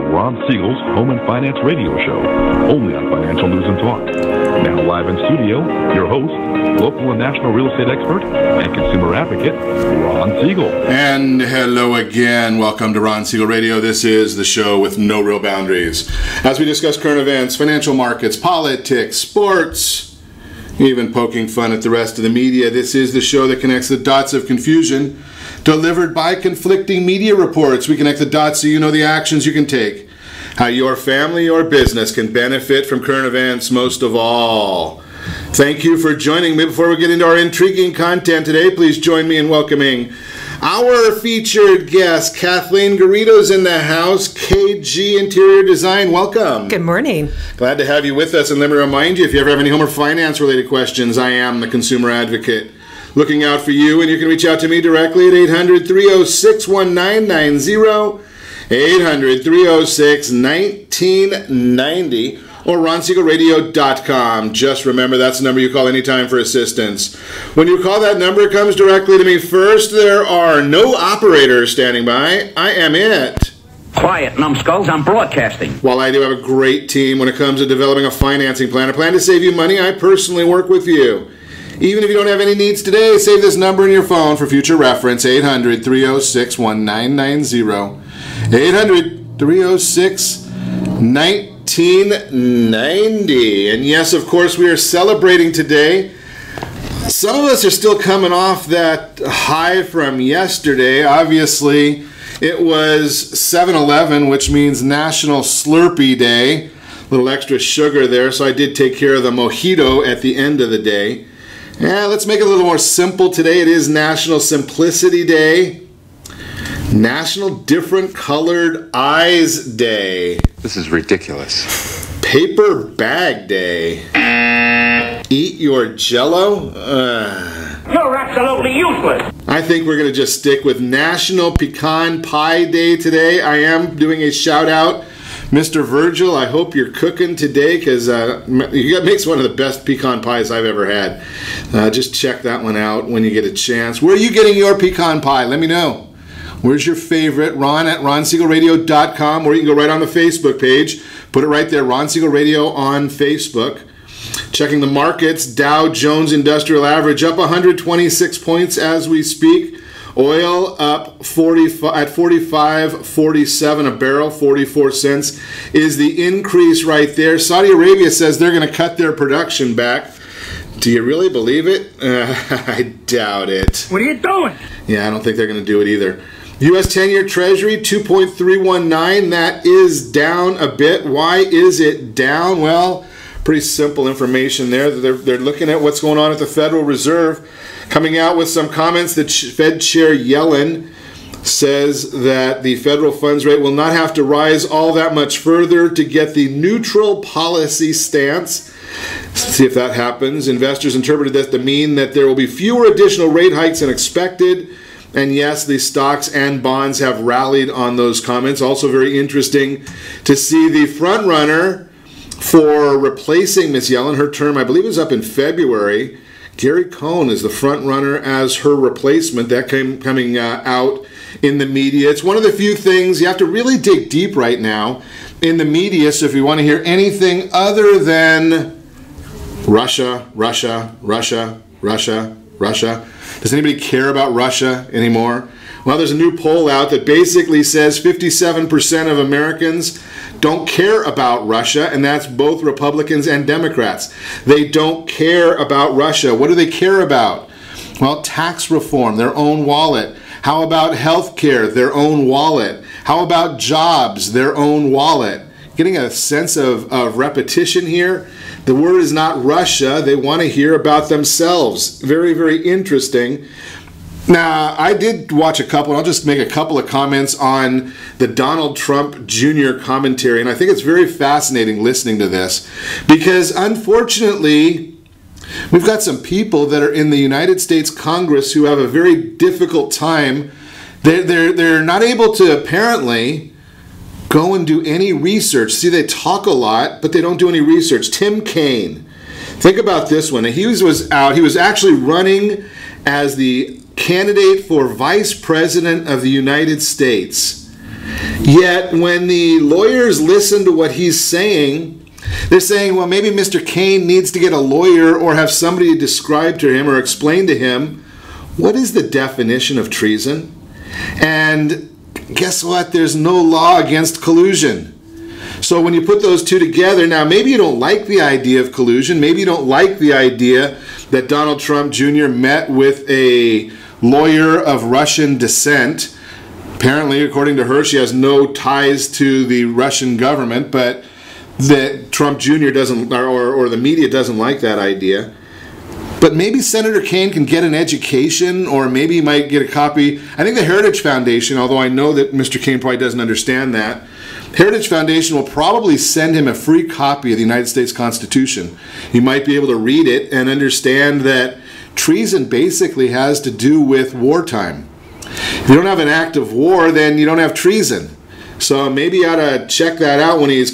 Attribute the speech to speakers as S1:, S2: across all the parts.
S1: Ron Siegel's Home and Finance Radio Show, only on Financial News and Talk. Now live in studio, your host, local and national real estate expert and consumer advocate, Ron Siegel.
S2: And hello again. Welcome to Ron Siegel Radio. This is the show with no real boundaries. As we discuss current events, financial markets, politics, sports, even poking fun at the rest of the media, this is the show that connects the dots of confusion delivered by conflicting media reports. We connect the dots so you know the actions you can take, how your family or business can benefit from current events most of all. Thank you for joining me. Before we get into our intriguing content today, please join me in welcoming our featured guest. Kathleen Garito's in the house, KG Interior Design. Welcome.
S3: Good morning.
S2: Glad to have you with us. And let me remind you, if you ever have any home or finance related questions, I am the consumer advocate looking out for you. And you can reach out to me directly at 800-306-1990, 800-306-1990, or RonSiegelRadio.com. Just remember, that's the number you call anytime for assistance. When you call that number, it comes directly to me first. There are no operators standing by. I am it.
S4: Quiet, numbskulls, I'm broadcasting.
S2: While I do have a great team when it comes to developing a financing plan, a plan to save you money, I personally work with you. Even if you don't have any needs today, save this number in your phone for future reference, 800-306-1990, 800-306-1990. And yes, of course, we are celebrating today. Some of us are still coming off that high from yesterday. Obviously, it was 7-Eleven, which means National Slurpee Day. A little extra sugar there, so I did take care of the mojito at the end of the day. Yeah, let's make it a little more simple today. It is National Simplicity Day. National Different Colored Eyes Day.
S5: This is ridiculous.
S2: Paper Bag Day. Eat your Jell-O?
S4: You're absolutely useless.
S2: I think we're going to just stick with National Pecan Pie Day today. I am doing a shout out. Mr. Virgil, I hope you're cooking today, because you makes one of the best pecan pies I've ever had. Just check that one out when you get a chance. Where are you getting your pecan pie? Let me know. Where's your favorite? Ron at RonSiegelRadio.com, or you can go right on the Facebook page. Put it right there, Ron Siegel Radio on Facebook. Checking the markets, Dow Jones Industrial Average up 126 points as we speak. Oil up 45.47 a barrel, 44 cents is the increase right there. Saudi Arabia says they're going to cut their production back. Do you really believe it? I doubt it.
S4: What are you doing?
S2: Yeah, I don't think they're going to do it either. U.S. 10-year Treasury, 2.319. That is down a bit. Why is it down? Well, pretty simple information there. They're looking at what's going on at the Federal Reserve, coming out with some comments that Fed Chair Yellen says that the federal funds rate will not have to rise all that much further to get the neutral policy stance. Let's see if that happens. Investors interpreted that to mean that there will be fewer additional rate hikes than expected. And yes, the stocks and bonds have rallied on those comments. Also very interesting to see the front runner for replacing Ms. Yellen. Her term, I believe, is up in February. Gary Cohn is the front runner as her replacement. That coming out in the media. It's one of the few things you have to really dig deep right now in the media. So if you want to hear anything other than Russia, Russia, Russia, Russia, Russia, does anybody care about Russia anymore? Well, there's a new poll out that basically says 57% of Americans don't care about Russia, and that's both Republicans and Democrats. They don't care about Russia. What do they care about? Well, tax reform, their own wallet. How about health care, their own wallet? How about jobs, their own wallet? Getting a sense of repetition here. The word is not Russia. They want to hear about themselves. Very, very interesting. Now, I did watch a couple, and I'll just make a couple of comments on the Donald Trump Jr. commentary, and I think it's very fascinating listening to this, because unfortunately, we've got some people that are in the United States Congress who have a very difficult time. They're not able to apparently go and do any research. See, they talk a lot, but they don't do any research. Tim Kaine. Think about this one. He was out. He was actually running as the candidate for Vice President of the United States. Yet when the lawyers listen to what he's saying, they're saying, well, maybe Mr. Kane needs to get a lawyer or have somebody describe to him or explain to him what is the definition of treason. And guess what? There's no law against collusion. So when you put those two together, now maybe you don't like the idea of collusion. Maybe you don't like the idea that Donald Trump Jr. met with a lawyer of Russian descent. Apparently, according to her, she has no ties to the Russian government, but that Trump Jr. doesn't, or the media doesn't like that idea. But maybe Senator Kane can get an education, or maybe he might get a copy. I think the Heritage Foundation, although I know that Mr. Kane probably doesn't understand that, Heritage Foundation will probably send him a free copy of the United States Constitution. He might be able to read it and understand that treason basically has to do with wartime. If you don't have an act of war, then you don't have treason. So maybe you ought to check that out when he's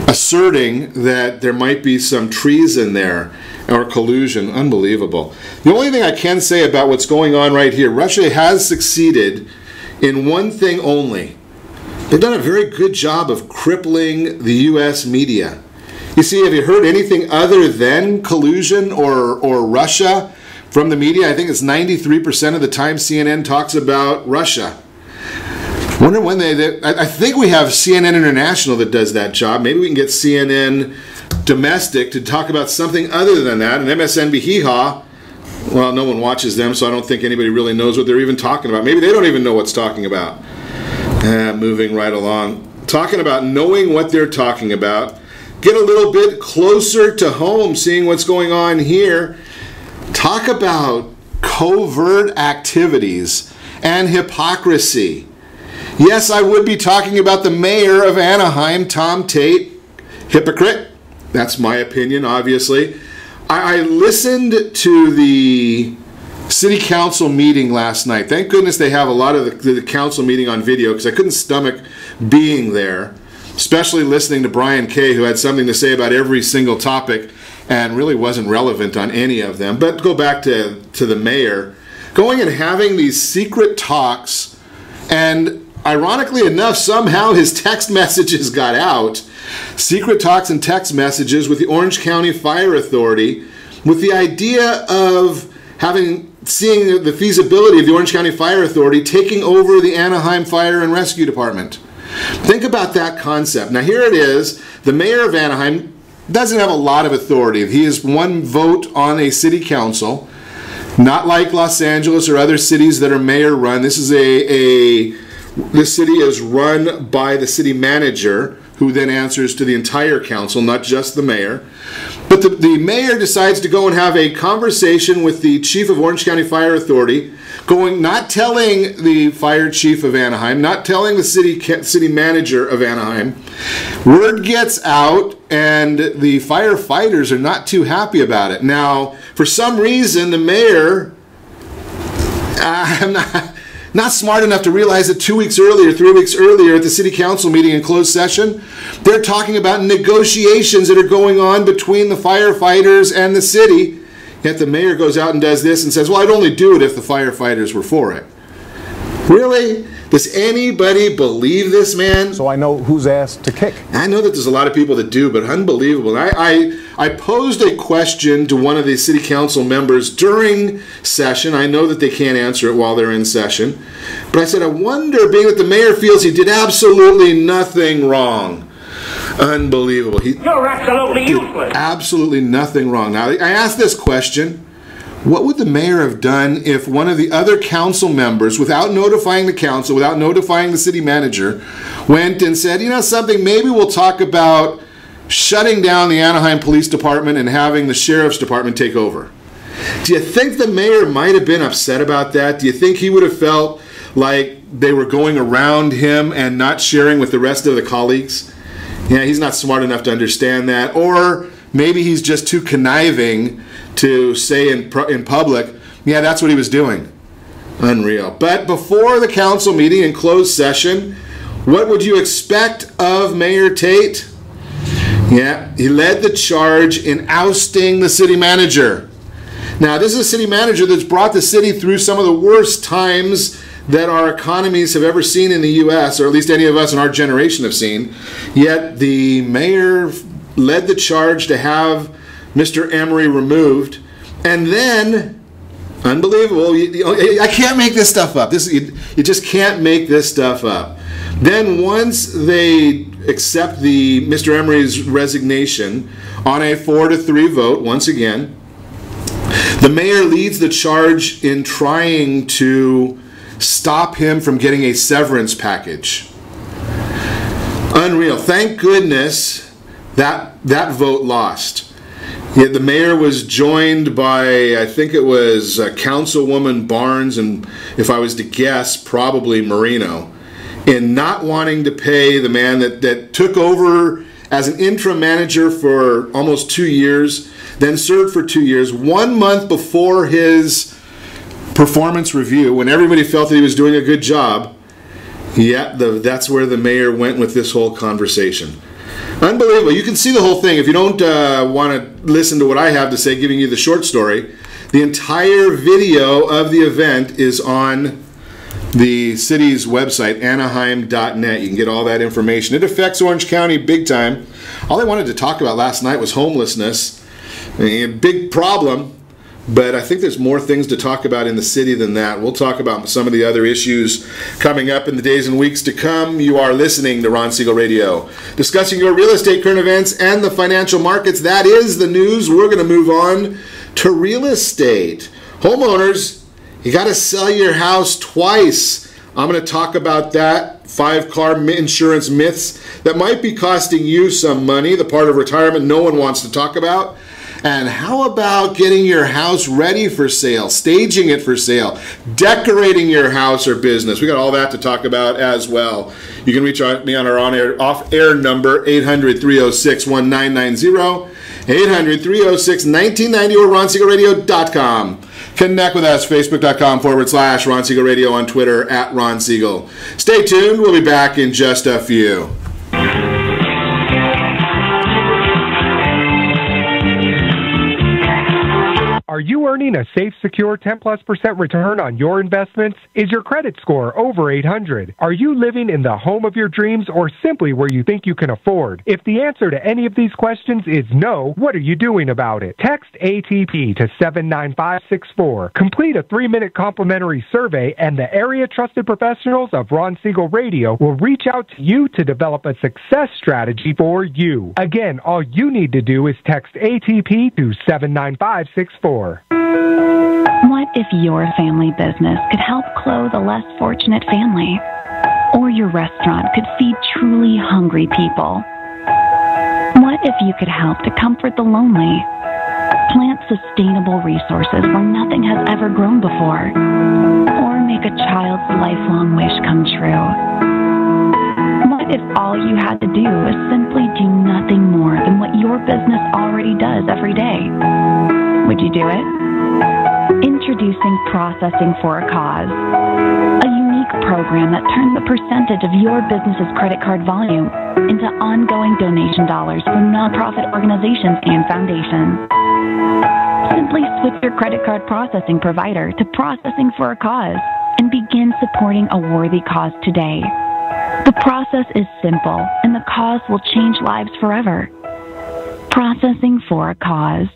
S2: asserting that there might be some treason there or collusion. Unbelievable. The only thing I can say about what's going on right here, Russia has succeeded in one thing only. They've done a very good job of crippling the U.S. media. You see, have you heard anything other than collusion or Russia from the media? I think it's 93% of the time CNN talks about Russia. Wonder when I think we have CNN International that does that job. Maybe we can get CNN Domestic to talk about something other than that. And MSNBC, hee-haw, well, no one watches them, so I don't think anybody really knows what they're even talking about. Maybe they don't even know what's talking about. Moving right along. Talking about knowing what they're talking about. Get a little bit closer to home, seeing what's going on here. Talk about covert activities and hypocrisy. Yes, I would be talking about the mayor of Anaheim, Tait. Hypocrite. That's my opinion, obviously. I listened to the city council meeting last night. Thank goodness they have a lot of the council meeting on video, because I couldn't stomach being there, especially listening to Brian Kay, who had something to say about every single topic and really wasn't relevant on any of them. But go back to the mayor. Going and having these secret talks, and ironically enough, somehow his text messages got out. Secret talks and text messages with the Orange County Fire Authority, with the idea of seeing the feasibility of the Orange County Fire Authority taking over the Anaheim Fire and Rescue Department. Think about that concept. Now here it is, the mayor of Anaheim doesn't have a lot of authority. He has one vote on a city council, not like Los Angeles or other cities that are mayor run. This is this city is run by the city manager, who then answers to the entire council, not just the mayor. But the mayor decides to go and have a conversation with the chief of Orange County Fire Authority, not telling the fire chief of Anaheim, not telling the city manager of Anaheim. Word gets out, and the firefighters are not too happy about it. Now, for some reason, the mayor, I'm not smart enough to realize that 2 weeks earlier, 3 weeks earlier at the city council meeting in closed session, they're talking about negotiations that are going on between the firefighters and the city. Yet the mayor goes out and does this and says, well, I'd only do it if the firefighters were for it. Really? Does anybody believe this man?
S3: So I know whose ass to kick.
S2: I know that there's a lot of people that do, but unbelievable. I posed a question to one of the city council members during session. I know that they can't answer it while they're in session. But I said, I wonder, being that the mayor feels he did absolutely nothing wrong. Unbelievable.
S4: You're absolutely useless.
S2: Absolutely nothing wrong. Now, I asked this question. What would the mayor have done if one of the other council members, without notifying the council, without notifying the city manager, went and said, you know something, maybe we'll talk about shutting down the Anaheim Police Department and having the Sheriff's Department take over? Do you think the mayor might have been upset about that? Do you think he would have felt like they were going around him and not sharing with the rest of the colleagues? Yeah, he's not smart enough to understand that. Or maybe he's just too conniving to say in public, yeah, that's what he was doing. Unreal. But before the council meeting in closed session, what would you expect of Mayor Tait? Yeah, he led the charge in ousting the city manager. Now, this is a city manager that's brought the city through some of the worst times that our economies have ever seen in the U.S., or at least any of us in our generation have seen. Yet the mayor led the charge to have Mr. Emery removed. And then, unbelievable, I can't make this stuff up. You just can't make this stuff up. Then once they accept Mr. Emery's resignation on a 4-3 vote, once again, the mayor leads the charge in trying to stop him from getting a severance package. Unreal. Thank goodness that vote lost. Yet the mayor was joined by, I think it was Councilwoman Barnes, and if I was to guess, probably Marino, in not wanting to pay the man that took over as an interim manager for almost 2 years, then served for 2 years, 1 month before his performance review, when everybody felt that he was doing a good job. That's where the mayor went with this whole conversation. Unbelievable. You can see the whole thing. If you don't want to listen to what I have to say, giving you the short story, the entire video of the event is on the city's website, anaheim.net. You can get all that information. It affects Orange County big time. All I wanted to talk about last night was homelessness. A big problem, but I think there's more things to talk about in the city than that. We'll talk about some of the other issues coming up in the days and weeks to come. You are listening to Ron Siegel Radio, discussing your real estate, current events, and the financial markets. That is the news. We're going to move on to real estate. Homeowners, you got to sell your house twice. I'm going to talk about that. 5-car insurance myths that might be costing you some money, the part of retirement no one wants to talk about. And how about getting your house ready for sale, staging it for sale, decorating your house or business? We got all that to talk about as well. You can reach me on our off-air number, 800-306-1990, 800-306-1990, or RonSiegelRadio.com. Connect with us, Facebook.com/Ron Siegel Radio, on Twitter, @Ron Siegel. Stay tuned. We'll be back in just a few.
S6: Are you earning a safe, secure 10+% return on your investments? Is your credit score over 800? Are you living in the home of your dreams, or simply where you think you can afford? If the answer to any of these questions is no, what are you doing about it? Text ATP to 79564. Complete a 3-minute complimentary survey, and the area trusted professionals of Ron Siegel Radio will reach out to you to develop a success strategy for you. Again, all you need to do is text ATP to 79564.
S7: What if your family business could help clothe a less fortunate family? Or your restaurant could feed truly hungry people? What if you could help to comfort the lonely? Plant sustainable resources where nothing has ever grown before? Or make a child's lifelong wish come true? What if all you had to do was simply do nothing more than what your business already does every day? Would you do it? Introducing Processing for a Cause, a unique program that turns the percentage of your business's credit card volume into ongoing donation dollars for nonprofit organizations and foundations. Simply switch your credit card processing provider to Processing for a Cause and begin supporting a worthy cause today. The process is simple, and the cause will change lives forever. Processing for a Cause.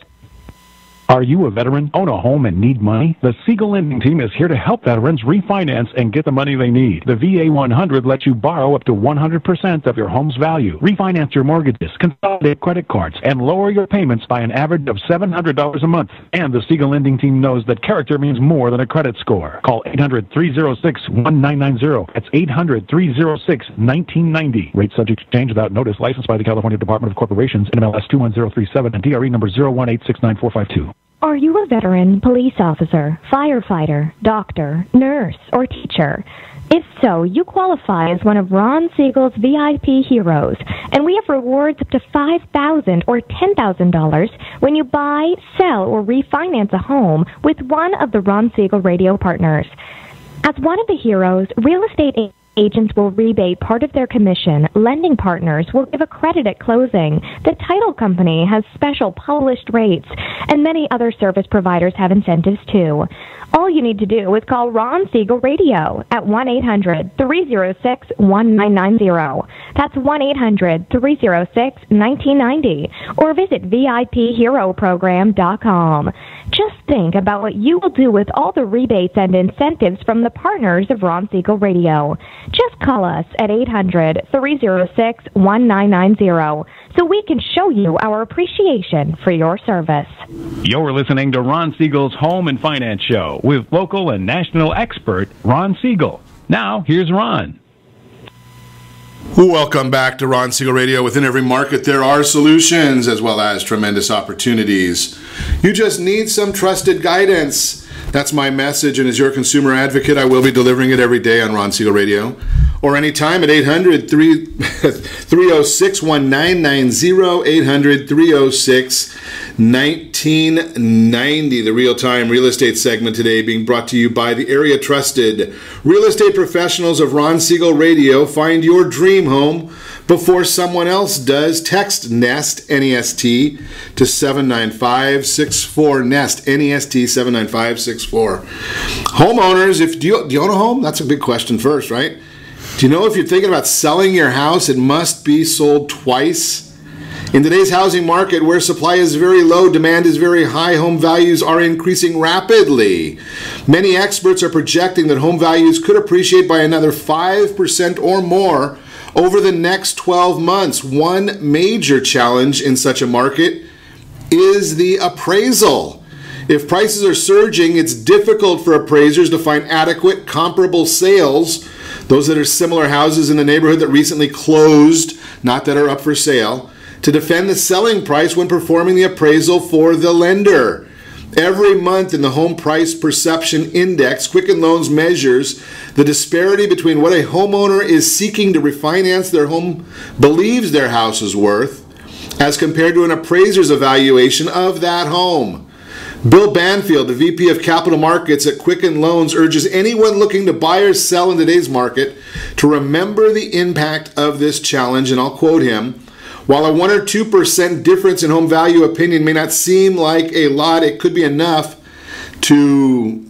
S3: Are you a veteran, own a home, and need money? The Siegel Lending Team is here to help veterans refinance and get the money they need. The VA 100 lets you borrow up to 100% of your home's value, refinance your mortgages, consolidate credit cards, and lower your payments by an average of $700 a month. And the Siegel Lending Team knows that character means more than a credit score. Call 800-306-1990. That's 800-306-1990. Rate subject to change without notice. Licensed by the California Department of Corporations, NMLS 21037, and DRE number 018694452.
S8: Are you a veteran, police officer, firefighter, doctor, nurse, or teacher? If so, you qualify as one of Ron Siegel's VIP heroes, and we have rewards up to $5,000 or $10,000 when you buy, sell, or refinance a home with one of the Ron Siegel radio partners. As one of the heroes, real estate Agents will rebate part of their commission. Lending partners will give a credit at closing. The title company has special published rates, and many other service providers have incentives too. All you need to do is call Ron Siegel Radio at 1-800-306-1990. That's 1-800-306-1990. Or visit VIPHeroProgram.com. Just think about what you will do with all the rebates and incentives from the partners of Ron Siegel Radio. Just call us at 800-306-1990 so we can show you our appreciation for your service.
S3: You're listening to Ron Siegel's Home and Finance Show with local and national expert Ron Siegel. Now, here's Ron.
S2: Welcome back to Ron Siegel Radio. Within every market, there are solutions as well as tremendous opportunities. You just need some trusted guidance. That's my message, and as your consumer advocate, I will be delivering it every day on Ron Siegel Radio, or anytime at 800-306-1990, 800-306-1990. The real-time real estate segment today being brought to you by the area trusted real estate professionals of Ron Siegel Radio. Find your dream home before someone else does. Text NEST, N-E-S-T, to 79564. NEST, N-E-S-T, 79564. Homeowners, do you own a home? That's a big question first, right? Do you know if you're thinking about selling your house, it must be sold twice? In today's housing market, where supply is very low, demand is very high, home values are increasing rapidly. Many experts are projecting that home values could appreciate by another 5% or more over the next 12 months. One major challenge in such a market is the appraisal. If prices are surging, it's difficult for appraisers to find adequate comparable sales, those that are similar houses in the neighborhood that recently closed, not that are up for sale, to defend the selling price when performing the appraisal for the lender. Every month in the Home Price Perception Index, Quicken Loans measures the disparity between what a homeowner is seeking to refinance their home believes their house is worth as compared to an appraiser's evaluation of that home. Bill Banfield, the VP of Capital Markets at Quicken Loans, urges anyone looking to buy or sell in today's market to remember the impact of this challenge, and I'll quote him. While a 1 or 2% difference in home value opinion may not seem like a lot, it could be enough to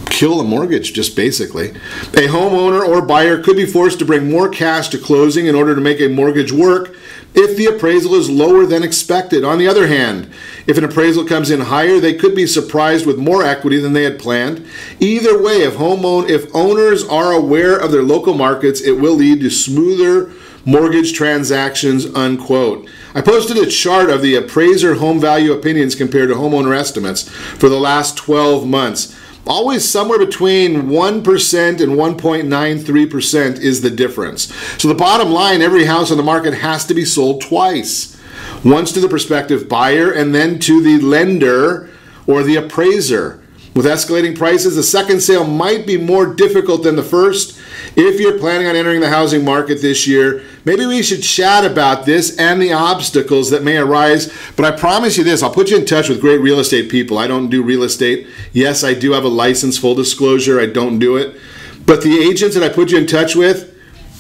S2: kill a mortgage, just basically. A homeowner or buyer could be forced to bring more cash to closing in order to make a mortgage work if the appraisal is lower than expected. On the other hand, if an appraisal comes in higher, they could be surprised with more equity than they had planned. Either way, if owners are aware of their local markets, it will lead to smoother mortgage transactions, unquote. I posted a chart of the appraiser home value opinions compared to homeowner estimates for the last 12 months. Always somewhere between 1% and 1.93% is the difference. So the bottom line, every house on the market has to be sold twice. Once to the prospective buyer and then to the lender or the appraiser. With escalating prices, the second sale might be more difficult than the first. If you're planning on entering the housing market this year, maybe we should chat about this and the obstacles that may arise. But I promise you this, I'll put you in touch with great real estate people. I don't do real estate. Yes, I do have a license, full disclosure, I don't do it. But the agents that I put you in touch with,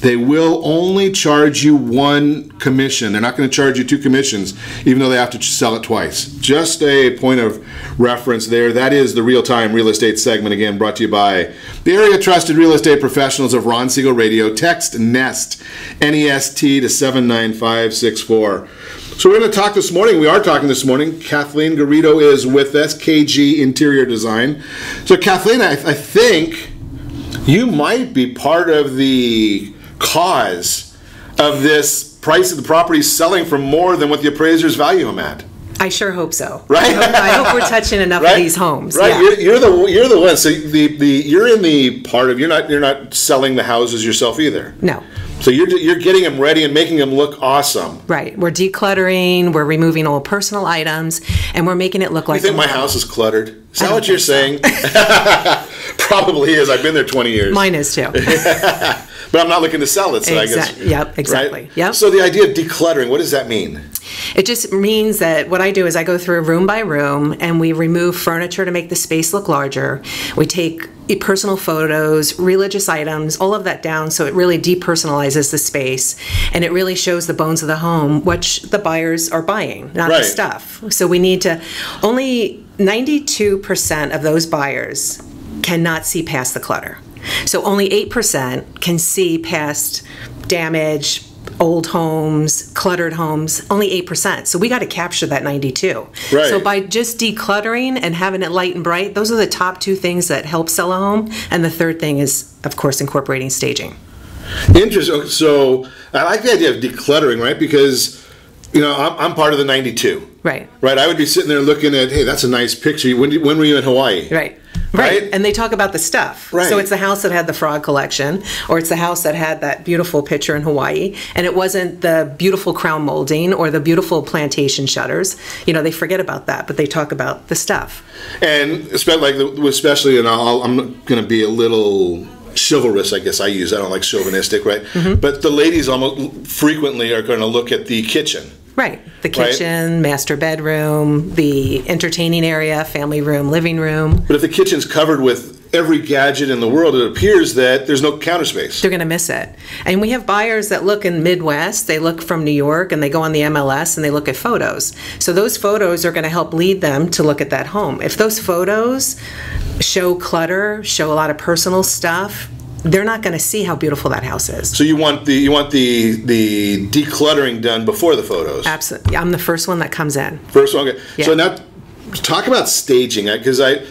S2: they will only charge you one commission. They're not going to charge you two commissions, even though they have to sell it twice. Just a point of reference there. That is the real-time real estate segment, again, brought to you by the area trusted real estate professionals of Ron Siegel Radio. Text NEST, N-E-S-T, to 79564. So we're going to talk this morning. We are talking this morning. Kathleen Garito is with us, KG Interior Design. So Kathleen, I think you might be part of the cause of this price of the property selling for more than what the appraisers value them at.
S9: I sure hope so.
S2: Right?
S9: I hope we're touching enough of these homes.
S2: Right.
S9: Yeah.
S2: You're the one. So you're in the part of you're not selling the houses yourself either.
S9: No.
S2: So you're getting them ready and making them look awesome.
S9: Right. We're decluttering. We're removing old personal items, and we're making it look like.
S2: You think my house is cluttered? Is that what you're saying? Probably is. I've been there 20 years.
S9: Mine is too.
S2: But I'm not looking to sell it, so I guess.
S9: Yep, exactly.
S2: Right?
S9: Yep.
S2: So the idea of decluttering, what does that mean?
S9: It just means that what I do is I go through room by room and we remove furniture to make the space look larger. We take personal photos, religious items, all of that down, so it really depersonalizes the space, and it really shows the bones of the home, which the buyers are buying, not the stuff. So we need to, only 92% of those buyers cannot see past the clutter. So only 8% can see past damage, old homes, cluttered homes, only 8%. So we got to capture that 92.
S2: Right.
S9: So by just decluttering and having it light and bright, those are the top two things that help sell a home. And the third thing is, of course, incorporating staging.
S2: Interesting. So I like the idea of decluttering, right? Because, you know, I'm part of the 92.
S9: Right.
S2: Right. I would be sitting there looking at, hey, that's a nice picture. When were you in Hawaii?
S9: Right. Right. And they talk about the stuff.
S2: Right.
S9: So it's the house that had the frog collection, or it's the house that had that beautiful picture in Hawaii, and it wasn't the beautiful crown molding or the beautiful plantation shutters. You know, they forget about that, but they talk about the stuff.
S2: And especially, and I'm going to be a little chivalrous, I guess I don't like chauvinistic, right? But the ladies almost frequently are going to look at the kitchen.
S9: Right. The kitchen, master bedroom, the entertaining area, family room, living room.
S2: But if the kitchen's covered with every gadget in the world, it appears that there's no counter space.
S9: They're going to miss it. And we have buyers that look in Midwest, they look from New York, and they go on the MLS and they look at photos. So those photos are going to help lead them to look at that home. If those photos show clutter, show a lot of personal stuff, they're not going to see how beautiful that house is.
S2: So you want the decluttering done before the photos?
S9: Absolutely. I'm the first one that comes in.
S2: First one, okay.
S9: Yeah.
S2: So now, talk about staging, because I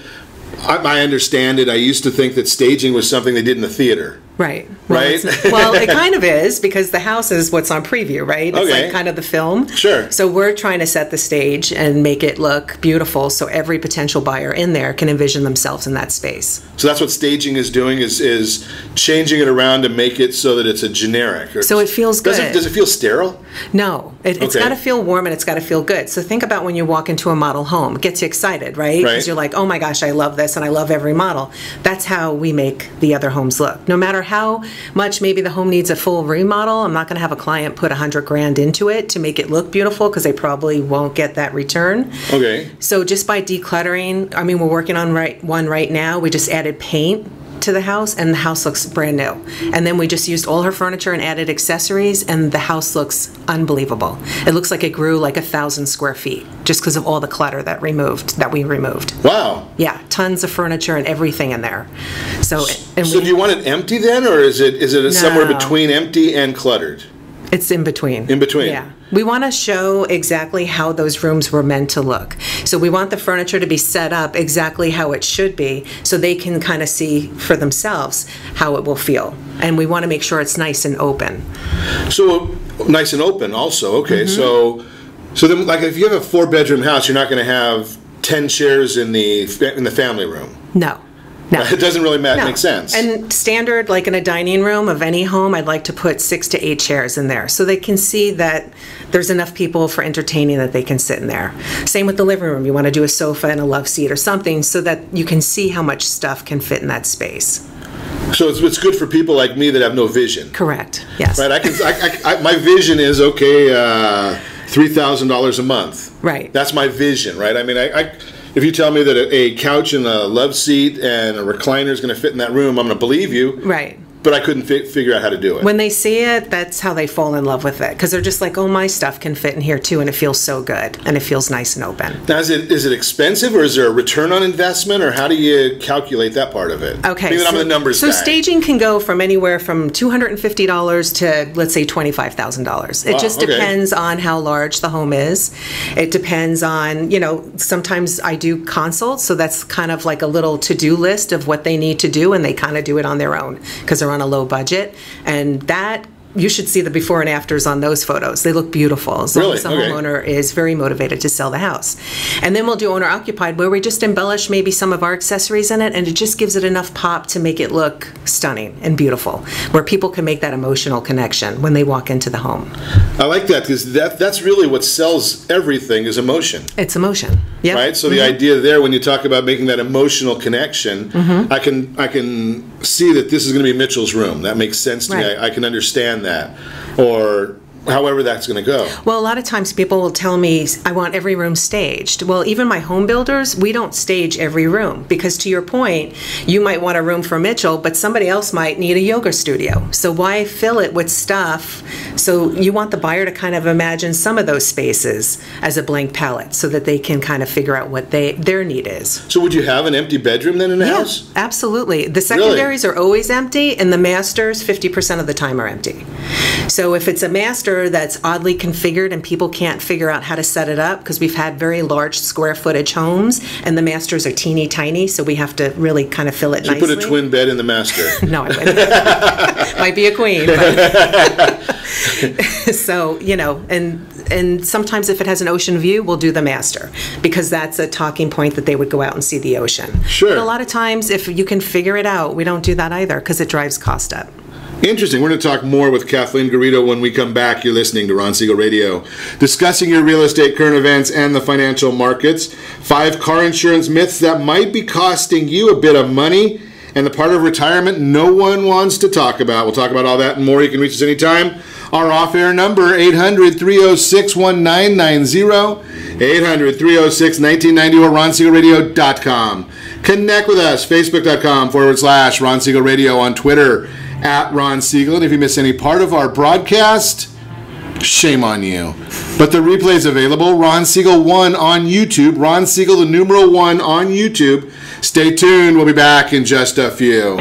S2: understand it. I used to think that staging was something they did in the theater.
S9: Right.
S2: Right?
S9: Well, it kind of is, because the house is what's on preview, right? It's
S2: Okay.
S9: like kind of the film.
S2: Sure.
S9: So we're trying to set the stage and make it look beautiful so every potential buyer in there can envision themselves in that space.
S2: So that's what staging is doing, is changing it around to make it so that it's a generic.
S9: So it feels good.
S2: Does it feel sterile?
S9: No. It's got to feel warm and it's got to feel good. So think about when you walk into a model home. It gets you excited, right? Because you're like, oh my gosh, I love this and I love every model. That's how we make the other homes look. No matter how much maybe the home needs a full remodel, I'm not going to have a client put $100,000 into it to make it look beautiful, because they probably won't get that return.
S2: Okay.
S9: So just by decluttering, I mean, we're working on one right now. We just added paint to the house, and the house looks brand new. And then we just used all her furniture and added accessories, and the house looks unbelievable. It looks like it grew like 1,000 square feet just because of all the clutter that we removed.
S2: Wow.
S9: Yeah, tons of furniture and everything in there. So
S2: do you want it empty then, or is it somewhere between empty and cluttered?
S9: It's in between.
S2: In between.
S9: Yeah. We want to show exactly how those rooms were meant to look. So we want the furniture to be set up exactly how it should be, so they can kind of see for themselves how it will feel. And we want to make sure it's nice and open.
S2: So nice and open also. Okay. So then, like, if you have a 4-bedroom house, you're not going to have 10 chairs in the family room.
S9: No. No.
S2: It doesn't really make sense.
S9: And standard, like in a dining room of any home, I'd like to put 6 to 8 chairs in there so they can see that there's enough people for entertaining that they can sit in there. Same with the living room. You want to do a sofa and a love seat or something so that you can see how much stuff can fit in that space.
S2: So it's good for people like me that have no vision.
S9: Correct. Yes.
S2: Right. My vision is $3,000 a month.
S9: Right.
S2: That's my vision. Right. I mean, if you tell me that a couch and a love seat and a recliner is going to fit in that room, I'm going to believe you.
S9: Right.
S2: But I couldn't figure out how to do it.
S9: When they see it, that's how they fall in love with it, because they're just like, oh, my stuff can fit in here too, and it feels so good, and it feels nice and open.
S2: Now, is it expensive, or is there a return on investment, or how do you calculate that part of it?
S9: Okay.
S2: Maybe I'm the numbers guy.
S9: So staging can go from anywhere from $250 to, let's say, $25,000. It just depends on how large the home is. It depends on, sometimes I do consults, so that's kind of like a little to-do list of what they need to do, and they kind of do it on their own, because they're on a low budget, and that you should see the before and afters on those photos. They look beautiful, as long as the homeowner is very motivated to sell the house. And then we'll do owner occupied, where we just embellish maybe some of our accessories in it, and it just gives it enough pop to make it look stunning and beautiful, where people can make that emotional connection when they walk into the home.
S2: I like that, because that's really what sells everything, is emotion.
S9: It's emotion. Yep.
S2: Right? So the idea there, when you talk about making that emotional connection, I can see that this is going to be Mitchell's room. That makes sense to me. I can understand that. Or however that's going to go.
S9: Well, a lot of times people will tell me, I want every room staged. Well, even my home builders, we don't stage every room because, to your point, you might want a room for Mitchell, but somebody else might need a yoga studio. So why fill it with stuff? So you want the buyer to kind of imagine some of those spaces as a blank palette so that they can kind of figure out what their need is.
S2: So would you have an empty bedroom then in the house?
S9: Absolutely. The secondaries are always empty, and the masters 50% of the time are empty. So if it's a master that's oddly configured and people can't figure out how to set it up, because we've had very large square footage homes and the masters are teeny tiny, so we have to really kind of fill it nicely.
S2: You put a twin bed in the master.
S9: No, I wouldn't. Might be a queen. But so, you know, and sometimes if it has an ocean view, we'll do the master because that's a talking point that they would go out and see the ocean.
S2: Sure.
S9: But a lot of times if you can figure it out, we don't do that either because it drives cost up.
S2: Interesting. We're going to talk more with Kathleen Garito when we come back. You're listening to Ron Siegel Radio, discussing your real estate, current events, and the financial markets. 5 car insurance myths that might be costing you a bit of money, and the part of retirement no one wants to talk about. We'll talk about all that and more. You can reach us anytime. Our off-air number, 800-306-1990, 800-306-1990, or RonSiegelRadio.com. Connect with us, Facebook.com/Ron Siegel Radio, on Twitter, @Ron Siegel. And if you miss any part of our broadcast, shame on you. But the replay is available. Ron Siegel 1 on YouTube. Ron Siegel, the numeral 1 on YouTube. Stay tuned. We'll be back in just a few.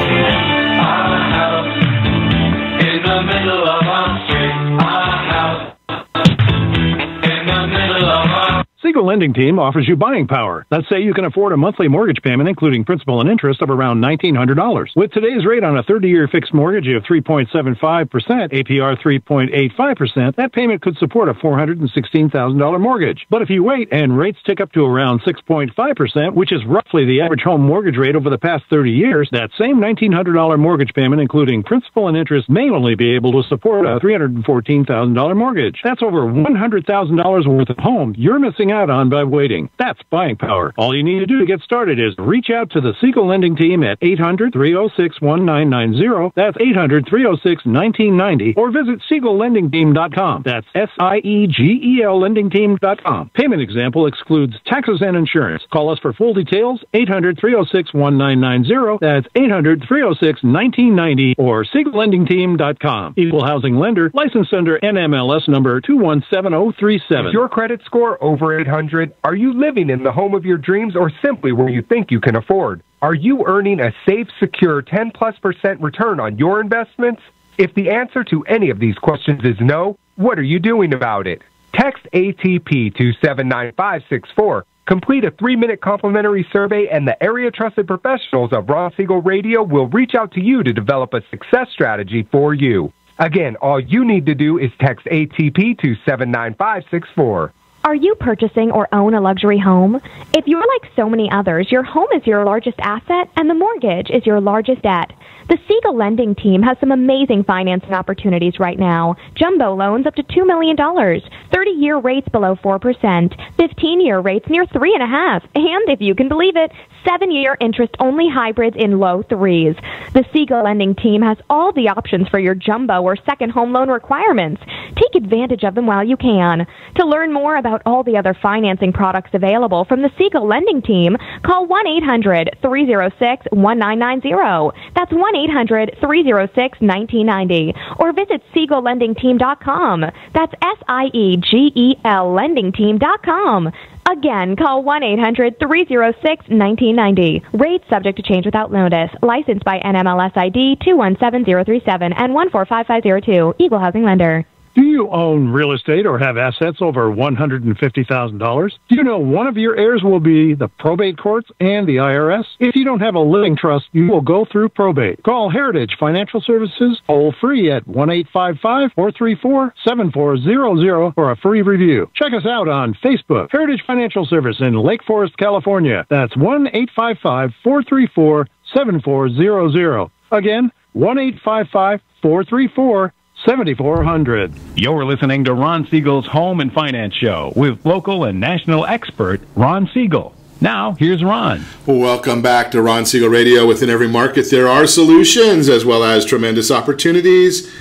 S3: Siegel Lending Team offers you buying power. Let's say you can afford a monthly mortgage payment, including principal and interest, of around $1,900. With today's rate on a 30-year fixed mortgage of 3.75%, APR 3.85%, that payment could support a $416,000 mortgage. But if you wait and rates tick up to around 6.5%, which is roughly the average home mortgage rate over the past 30 years, that same $1,900 mortgage payment, including principal and interest, may only be able to support a $314,000 mortgage. That's over $100,000 worth of home you're missing out on by waiting. That's buying power. All you need to do to get started is reach out to the Siegel Lending Team at 800-306-1990. That's 800-306-1990. Or visit SiegelLendingTeam.com. That's SIEGEL LendingTeam.com. Payment example excludes taxes and insurance. Call us for full details, 800-306-1990. That's 800-306-1990 or SiegelLendingTeam.com. Equal housing lender, licensed under NMLS number 217037.
S6: Is your credit score over 800? Are you living in the home of your dreams or simply where you think you can afford? Are you earning a safe, secure 10+% return on your investments? If the answer to any of these questions is no, what are you doing about it? Text ATP to 79564. Complete a 3-minute complimentary survey, and the area trusted professionals of Ron Siegel Radio will reach out to you to develop a success strategy for you. Again, all you need to do is text ATP to 79564.
S8: Are you purchasing or own a luxury home? If you're like so many others, your home is your largest asset and the mortgage is your largest debt. The Siegel Lending Team has some amazing financing opportunities right now. Jumbo loans up to $2 million, 30-year rates below 4%, 15-year rates near 3.5%, and if you can believe it, 7-year interest-only hybrids in low 3s. The Siegel Lending Team has all the options for your jumbo or second home loan requirements. Take advantage of them while you can. To learn more about all the other financing products available from the Siegel Lending Team, call 1-800-306-1990. That's 1-800-306-1990. Or visit SiegelLendingTeam.com. That's SIEGEL LendingTeam.com. Again, call 1-800-306-1990. Rates subject to change without notice. Licensed by NMLS ID 217037 and 145502. Equal housing lender.
S3: Do you own real estate or have assets over $150,000? Do you know one of your heirs will be the probate courts and the IRS? If you don't have a living trust, you will go through probate. Call Heritage Financial Services toll free at 1-855-434-7400 for a free review. Check us out on Facebook, Heritage Financial Service in Lake Forest, California. That's 1-855-434-7400. Again, 1-855-434-7400. 7400. You're listening to Ron Siegel's Home and Finance Show with local and national expert Ron Siegel. Now, here's Ron.
S2: Welcome back to Ron Siegel Radio. Within every market, there are solutions as well as tremendous opportunities.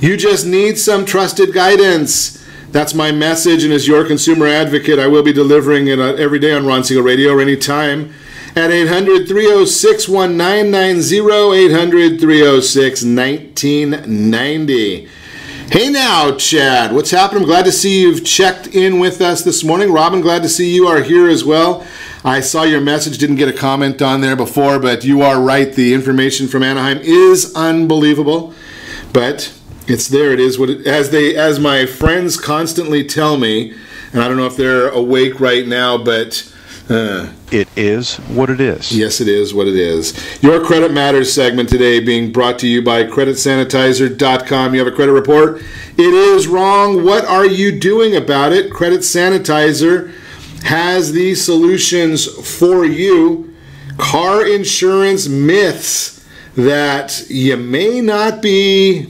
S2: You just need some trusted guidance. That's my message, and as your consumer advocate, I will be delivering it every day on Ron Siegel Radio or anytime at 800-306-1990, 800-306-1990. Hey now, Chad, what's happening? I'm glad to see you've checked in with us this morning. Robin, glad to see you are here as well. I saw your message, didn't get a comment on there before, but you are right. The information from Anaheim is unbelievable, but it's there. It is what it, as my friends constantly tell me, and I don't know if they're awake right now, but
S5: It is what it is.
S2: Yes, it is what it is. Your Credit Matters segment today being brought to you by CreditSanitizer.com. You have a credit report. It is wrong. What are you doing about it? Credit Sanitizer has the solutions for you. Car insurance myths that you may not be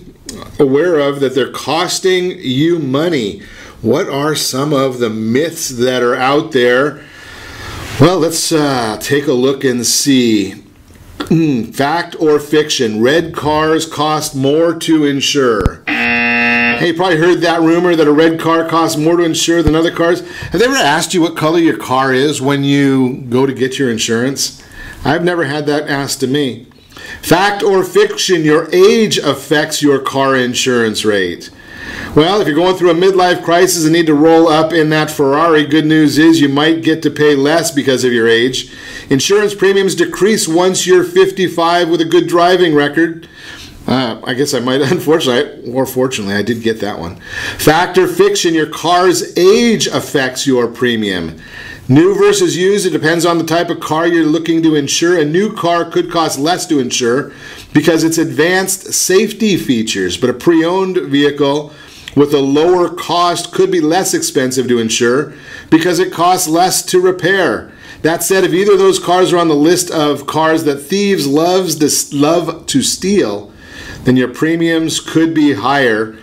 S2: aware of, that they're costing you money. What are some of the myths that are out there? Well, let's take a look and see. Fact or fiction? Red cars cost more to insure. Hey, you probably heard that rumor that a red car costs more to insure than other cars. Have they ever asked you what color your car is when you go to get your insurance? I've never had that asked to me. Fact or fiction? Your age affects your car insurance rate. Well, if you're going through a midlife crisis and need to roll up in that Ferrari, good news is you might get to pay less because of your age. Insurance premiums decrease once you're 55 with a good driving record. I guess I might, unfortunately, or fortunately, I did get that one. Fact or fiction? Your car's age affects your premium. New versus used, it depends on the type of car you're looking to insure. A new car could cost less to insure because it's advanced safety features, but a pre-owned vehicle with a lower cost could be less expensive to insure because it costs less to repair. That said, if either of those cars are on the list of cars that thieves love to steal, then your premiums could be higher.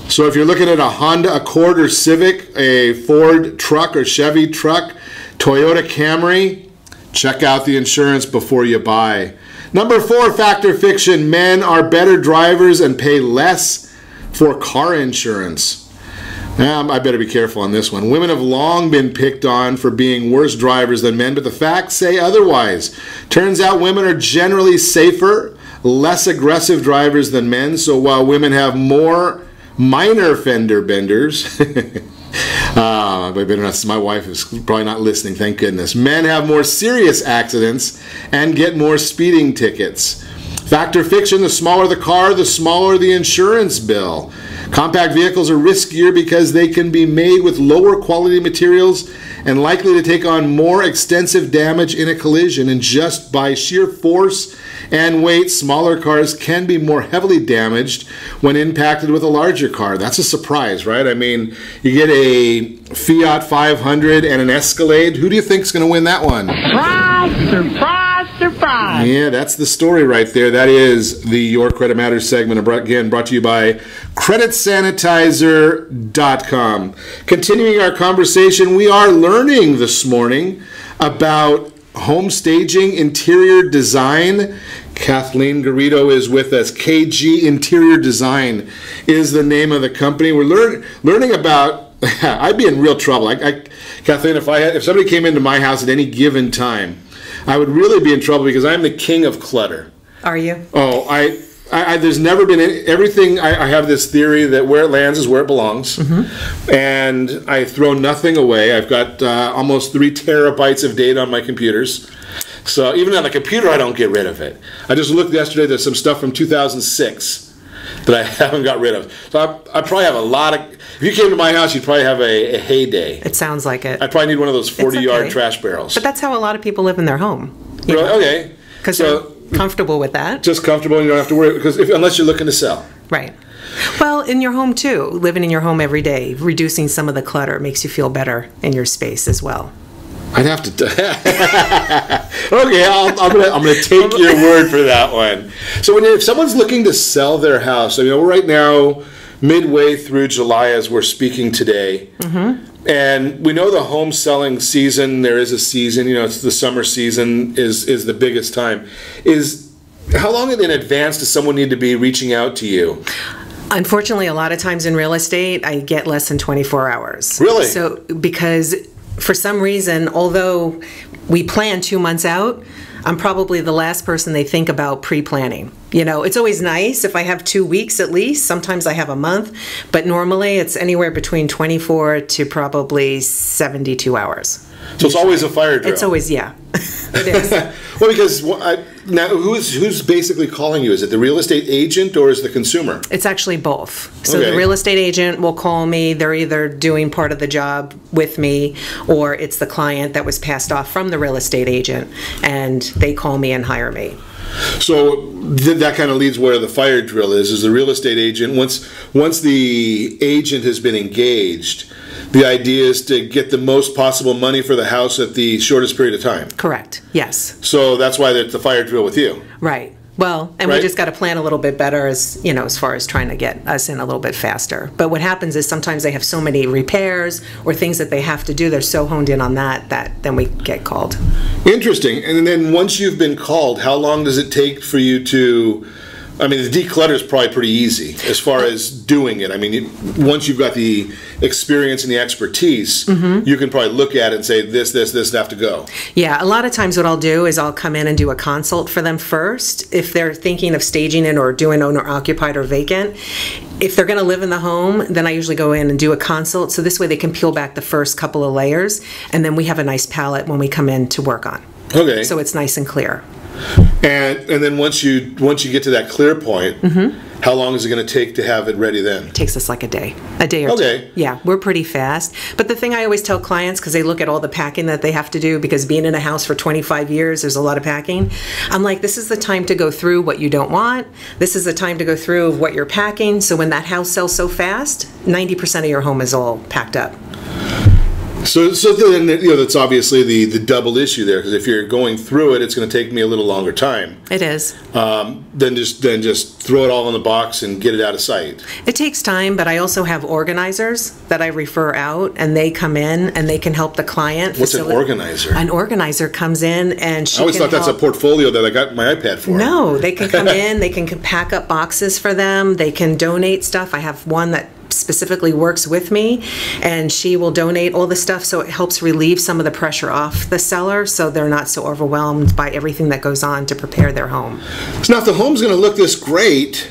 S2: So if you're looking at a Honda Accord or Civic, a Ford truck or Chevy truck, Toyota Camry, check out the insurance before you buy. Number 4, fact or fiction? Men are better drivers and pay less for car insurance. I better be careful on this one. Women have long been picked on for being worse drivers than men, but the facts say otherwise. Turns out women are generally safer, less aggressive drivers than men, so while women have more minor fender benders, my wife is probably not listening, thank goodness. Men have more serious accidents and get more speeding tickets. Fact or fiction? The smaller the car, the smaller the insurance bill. Compact vehicles are riskier because they can be made with lower quality materials and likely to take on more extensive damage in a collision. And just by sheer force and weight, smaller cars can be more heavily damaged when impacted with a larger car. That's a surprise, right? I mean, you get a Fiat 500 and an Escalade. Who do you think is going to win that one?
S4: Surprise, surprise, surprise.
S2: Yeah, that's the story right there. That is the Your Credit Matters segment, again, brought to you by CreditSanitizer.com. Continuing our conversation, we are learning this morning about home staging, interior design. Kathleen Garito is with us. KG Interior Design is the name of the company. We're learning about, I'd be in real trouble. Kathleen, if somebody came into my house at any given time, I would really be in trouble because I'm the king of clutter.
S9: Are you?
S2: Oh, there's never been everything. I have this theory that where it lands is where it belongs, and I throw nothing away. I've got almost 3 terabytes of data on my computers, so even on the computer, I don't get rid of it. I just looked yesterday. There's some stuff from 2006 that I haven't got rid of. So I probably have a lot of. If you came to my house, you'd probably have a heyday.
S9: It sounds like it.
S2: I'd probably need one of those 40-yard trash barrels.
S9: But that's how a lot of people live in their home.
S2: Really? Okay.
S9: Because they're comfortable with that.
S2: Just comfortable, and you don't have to worry, unless you're looking to sell.
S9: Right. Well, in your home too, living in your home every day, reducing some of the clutter makes you feel better in your space as well.
S2: I'd have to. Okay, I'm gonna take your word for that one. So if someone's looking to sell their house, we're right now midway through July as we're speaking today. And we know the home selling season, there is a season, it's the summer season is the biggest time. How long in advance does someone need to be reaching out to you?
S9: Unfortunately, a lot of times in real estate, I get less than 24 hours.
S2: Really?
S9: So, because for some reason, although we plan 2 months out, I'm probably the last person they think about pre-planning. It's always nice if I have 2 weeks at least. Sometimes I have a month, but normally it's anywhere between 24 to probably 72 hours.
S2: So it's always a fire drill.
S9: It's always, yeah. It is.
S2: Well, because now who's basically calling you? Is it the real estate agent or is the consumer?
S9: It's actually both. So the real estate agent will call me. They're either doing part of the job with me, or it's the client that was passed off from the real estate agent, and they call me and hire me.
S2: So that kind of leads where the fire drill is the real estate agent. Once the agent has been engaged, the idea is to get the most possible money for the house at the shortest period of time.
S9: Correct. Yes.
S2: So that's why it's the fire drill with you.
S9: Right. Well, and we just got to plan a little bit better as far as trying to get us in a little bit faster. But what happens is sometimes they have so many repairs or things that they have to do. They're so honed in on that then we get called. Interesting.
S2: And then once you've been called, how long does it take for you to... I mean, the declutter is probably pretty easy as far as doing it. I mean, once you've got the experience and the expertise, you can probably look at it and say, this have to go.
S9: Yeah, a lot of times what I'll do is I'll come in and do a consult for them first. If they're thinking of staging it or doing owner-occupied or vacant, if they're going to live in the home, then I usually go in and do a consult. So this way they can peel back the first couple of layers, and then we have a nice palette when we come in to work on.
S2: Okay.
S9: So it's nice and clear.
S2: And then once you get to that clear point, how long is it going to take to have it ready then?
S9: It takes us like a day or two. Yeah, we're pretty fast. But the thing I always tell clients, because they look at all the packing that they have to do, because being in a house for 25 years, there's a lot of packing. I'm like, this is the time to go through what you don't want. This is the time to go through what you're packing. So when that house sells so fast, 90% of your home is all packed up.
S2: So then, that's obviously the double issue there, because if you're going through it, it's going to take me a little longer time.
S9: It is.
S2: Then just throw it all in the box and get it out of sight.
S9: It takes time, but I also have organizers that I refer out, and they come in and they can help the client.
S2: What's an organizer?
S9: An organizer comes in and she
S2: I always thought that's a portfolio that I got my iPad for.
S9: No, they can come in, they can pack up boxes for them, they can donate stuff. I have one that specifically works with me, and she will donate all the stuff, so it helps relieve some of the pressure off the seller so they're not so overwhelmed by everything that goes on to prepare their home.
S2: So now if the home's going to look this great,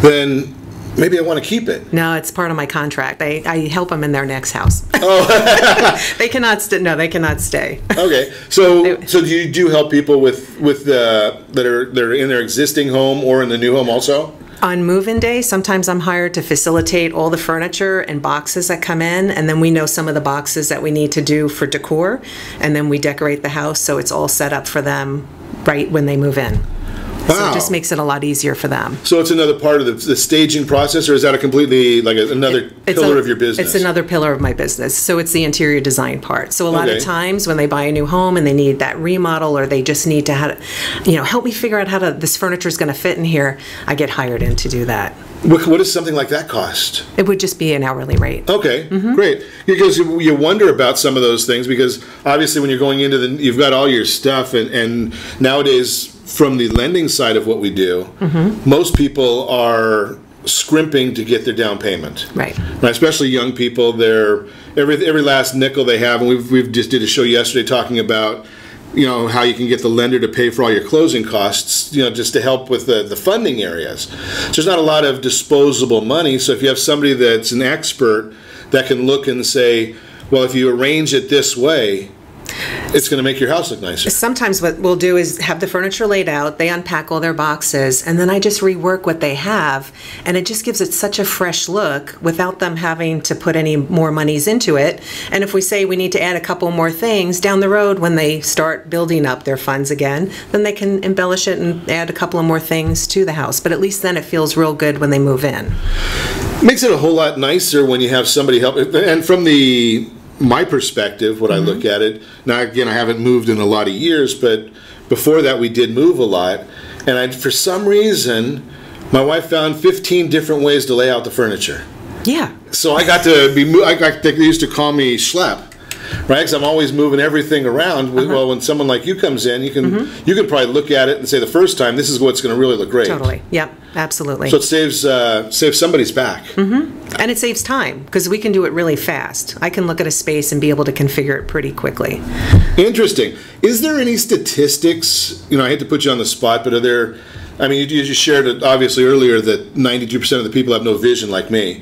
S2: then maybe I want to keep it.
S9: No, it's part of my contract. I help them in their next house.
S2: Oh.
S9: They cannot they cannot stay.
S2: Okay. So do you help people with that are in their existing home or in the new home also?
S9: On move-in day, sometimes I'm hired to facilitate all the furniture and boxes that come in, and then we know some of the boxes that we need to do for decor, and then we decorate the house so it's all set up for them right when they move in.
S2: Wow.
S9: So it just makes it a lot easier for them.
S2: So it's another part of the staging process, or is that a completely, like another pillar of your business?
S9: It's another pillar of my business. So it's the interior design part. So a lot of times when they buy a new home and they need that remodel, or they just need to help me figure out how this furniture is going to fit in here, I get hired in to do that.
S2: What does something like that cost?
S9: It would just be an hourly rate.
S2: Okay, great. Because you wonder about some of those things, because obviously when you're going into you've got all your stuff, and nowadays from the lending side of what we do, most people are scrimping to get their down payment.
S9: Right.
S2: Especially young people, they're every last nickel they have, and we've just did a show yesterday talking about how you can get the lender to pay for all your closing costs, just to help with the funding areas. So there's not a lot of disposable money, so if you have somebody that's an expert that can look and say, well, if you arrange it this way, it's going to make your house look nicer.
S9: Sometimes what we'll do is have the furniture laid out, they unpack all their boxes, and then I just rework what they have, and it just gives it such a fresh look without them having to put any more monies into it. And if we say we need to add a couple more things down the road when they start building up their funds again, then they can embellish it and add a couple of more things to the house. But at least then it feels real good when they move in.
S2: Makes it a whole lot nicer when you have somebody help. And from my perspective, what I look at it, now again, I haven't moved in a lot of years, but before that we did move a lot, and for some reason my wife found 15 different ways to lay out the furniture.
S9: Yeah.
S2: So I got to be. They used to call me Schlep. Right, because I'm always moving everything around. Well, when someone like you comes in, you can probably look at it and say the first time, this is what's going to really look great.
S9: Totally. Yep. Absolutely.
S2: So it saves somebody's back.
S9: And it saves time because we can do it really fast. I can look at a space and be able to configure it pretty quickly.
S2: Interesting. Is there any statistics? I hate to put you on the spot, but are there? I mean, you just shared it obviously earlier that 92% of the people have no vision like me.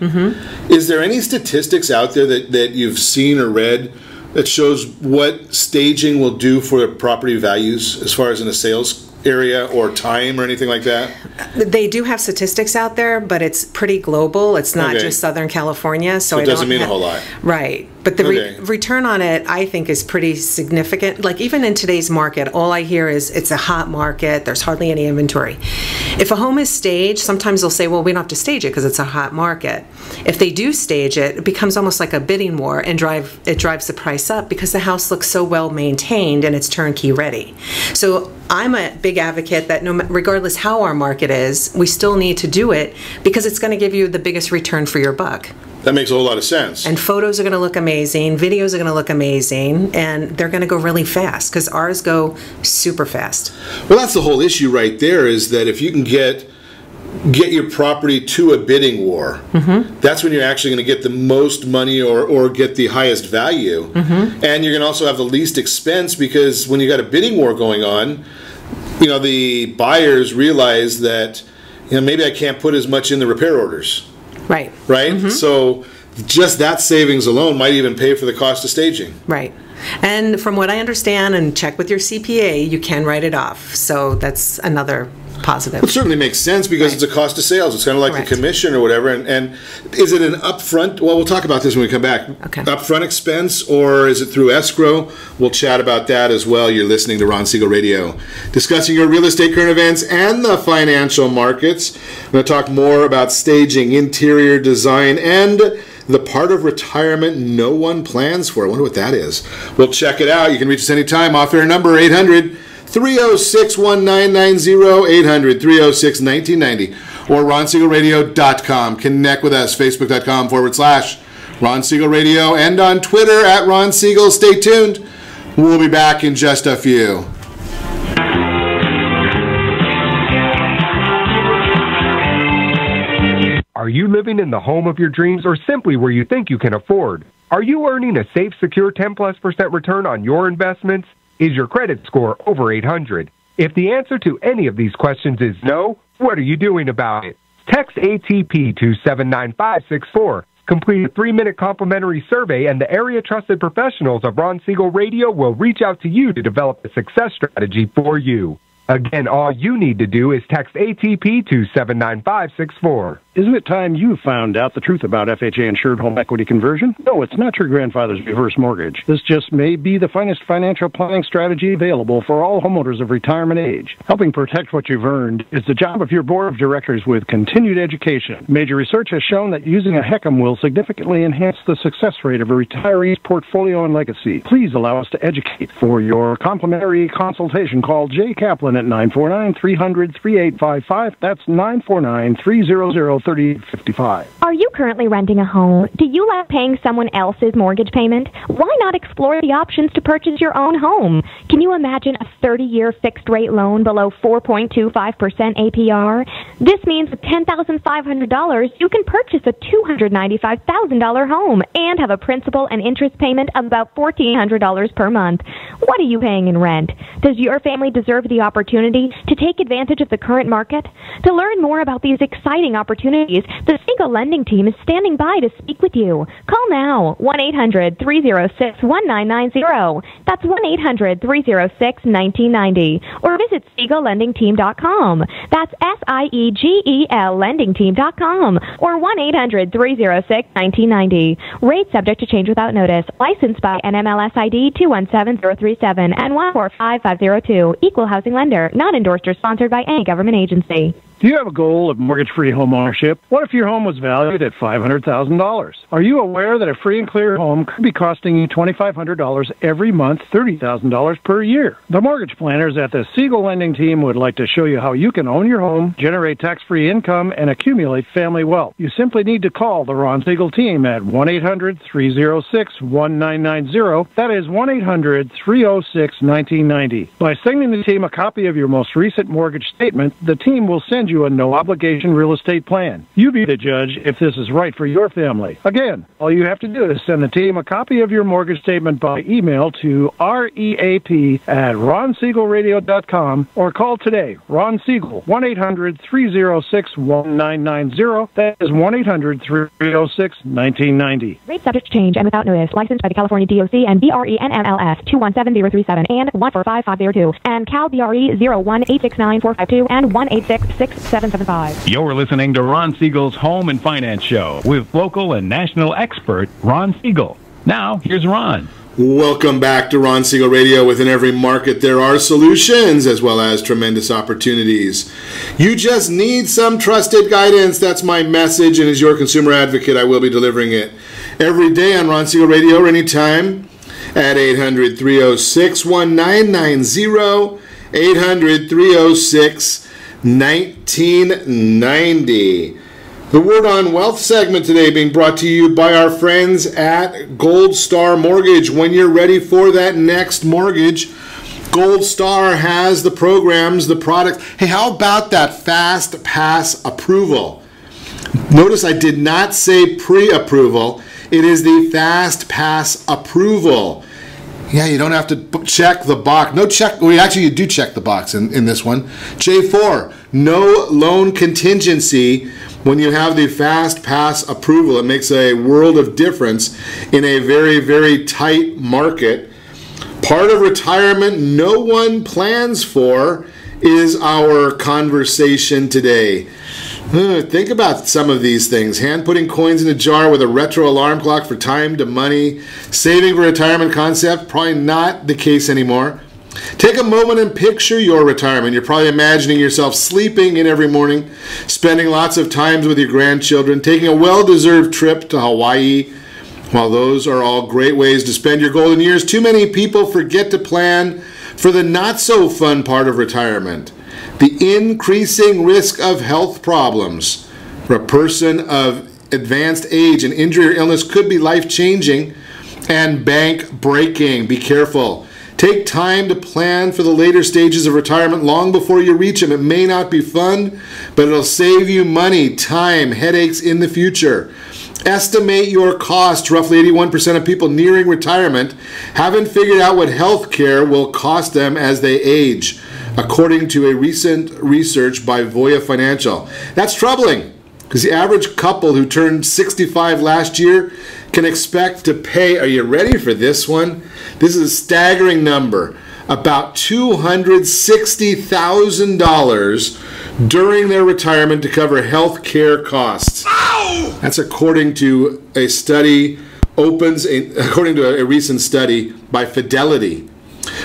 S2: Is there any statistics out there that you've seen or read that shows what staging will do for property values as far as in a sales area or time or anything like that?
S9: They do have statistics out there, but it's pretty global. It's not just Southern California. So
S2: it doesn't mean a whole lot.
S9: Right. But the return on it, I think, is pretty significant. Like, even in today's market, all I hear is it's a hot market. There's hardly any inventory. If a home is staged, sometimes they'll say, well, we don't have to stage it because it's a hot market. If they do stage it, it becomes almost like a bidding war and it drives the price up because the house looks so well maintained and it's turnkey ready. So I'm a big advocate that regardless how our market is, we still need to do it because it's going to give you the biggest return for your buck.
S2: That makes a whole lot of sense.
S9: And photos are going to look amazing, videos are going to look amazing, and they're going to go really fast because ours go super fast.
S2: Well, that's the whole issue right there, is that if you can get your property to a bidding war, that's when you're actually going to get the most money or get the highest value. And you're going to also have the least expense, because when you got a bidding war going on, the buyers realize that maybe I can't put as much in the repair orders.
S9: Right.
S2: So just that savings alone might even pay for the cost of staging.
S9: Right. And from what I understand, and check with your CPA, you can write it off. So that's another positive.
S2: It certainly makes sense because it's a cost of sales. It's kind of like the commission or whatever. And is it an upfront? Well, we'll talk about this when we come back. Upfront expense, or is it through escrow? We'll chat about that as well. You're listening to Ron Siegel Radio, discussing your real estate current events and the financial markets. I'm going to talk more about staging, interior design, and the part of retirement no one plans for. I wonder what that is. We'll check it out. You can reach us anytime. Off-air number 800-306-1990, 800-306-1990, or RonSiegelRadio.com. Connect with us, Facebook.com/Ron Siegel Radio, and on Twitter @Ron Siegel. Stay tuned. We'll be back in just a few.
S6: Are you living in the home of your dreams, or simply where you think you can afford? Are you earning a safe, secure 10+% return on your investments? Is your credit score over 800? If the answer to any of these questions is no, what are you doing about it? Text ATP to 79564. Complete a 3-minute complimentary survey, and the area-trusted professionals of Ron Siegel Radio will reach out to you to develop a success strategy for you. Again, all you need to do is text ATP to 79564.
S3: Isn't it time you found out the truth about FHA-insured home equity conversion? No, it's not your grandfather's reverse mortgage. This just may be the finest financial planning strategy available for all homeowners of retirement age. Helping protect what you've earned is the job of your board of directors with continued education. Major research has shown that using a HECM will significantly enhance the success rate of a retiree's portfolio and legacy. Please allow us to educate. For your complimentary consultation, call Jay Kaplan at 949-300-3855. That's 949-300-3855.
S8: Are you currently renting a home? Do you like paying someone else's mortgage payment? Why not explore the options to purchase your own home? Can you imagine a 30-year fixed-rate loan below 4.25% APR? This means with $10,500, you can purchase a $295,000 home and have a principal and interest payment of about $1,400 per month. What are you paying in rent? Does your family deserve the opportunity to take advantage of the current market? To learn more about these exciting opportunities, the Siegel Lending Team is standing by to speak with you. Call now, 1-800-306-1990. That's 1-800-306-1990. Or visit SiegelLendingTeam.com. That's SIEGEL LendingTeam.com. Or 1-800-306-1990. Rate subject to change without notice. Licensed by NMLS ID 217037 and 145502. Equal housing lender. Not endorsed or sponsored by any government agency.
S3: Do you have a goal of mortgage-free home ownership? What if your home was valued at
S10: $500,000. Are you aware that a free and clear home could be costing you $2,500 every month, $30,000 per year? The mortgage planners at the Siegel Lending Team would like to show you how you can own your home, generate tax-free income, and accumulate family wealth. You simply need to call the Ron Siegel team at 1-800-306-1990. That is 1-800-306-1990. By sending the team a copy of your most recent mortgage statement, the team will send you a no-obligation real estate plan. You be the judge if this is right for your family. Again, all you have to do is send the team a copy of your mortgage statement by email to reap@ronsiegelradio.com or call today. Ron Siegel, 1-800-306-1990. That is 1-800-306-1990.
S8: Rate subject to change and without notice. Licensed by the California DOC and BRENMLS 217037 and 145502 and Cal BRE 01869452 and 1866775.
S3: You're listening to Ron Siegel's Home and Finance Show with local and national expert Ron Siegel. Now, here's Ron.
S2: Welcome back to Ron Siegel Radio. Within every market, there are solutions as well as tremendous opportunities. You just need some trusted guidance. That's my message, and as your consumer advocate, I will be delivering it every day on Ron Siegel Radio or anytime at 800-306-1990, 800-306-1990. The Word on Wealth segment today being brought to you by our friends at Gold Star Mortgage. When you're ready for that next mortgage, Gold Star has the programs, the products. Hey, how about that Fast Pass approval? Notice I did not say pre-approval. It is the Fast Pass approval. Yeah, you don't have to check the box. No check. Well, actually, you do check the box in this one. J4, no loan contingency. When you have the Fast Pass approval, it makes a world of difference in a very, very tight market. Part of retirement no one plans for is our conversation today. Think about some of these things. Hand putting coins in a jar with a retro alarm clock for time to money. Saving for retirement concept, probably not the case anymore. Take a moment and picture your retirement. You're probably imagining yourself sleeping in every morning, spending lots of times with your grandchildren, taking a well-deserved trip to Hawaii. While those are all great ways to spend your golden years, too many people forget to plan for the not-so-fun part of retirement. The increasing risk of health problems for a person of advanced age and injury or illness could be life-changing and bank-breaking. Be careful. Take time to plan for the later stages of retirement long before you reach them. It may not be fun, but it'll save you money, time, headaches in the future. Estimate your cost. Roughly 81% of people nearing retirement haven't figured out what health care will cost them as they age, according to a recent research by Voya Financial. That's troubling, because the average couple who turned 65 last year can expect to pay, are you ready for this one? This is a staggering number, about $260,000 during their retirement to cover health care costs. Ow! That's according to a study, according to a recent study by Fidelity.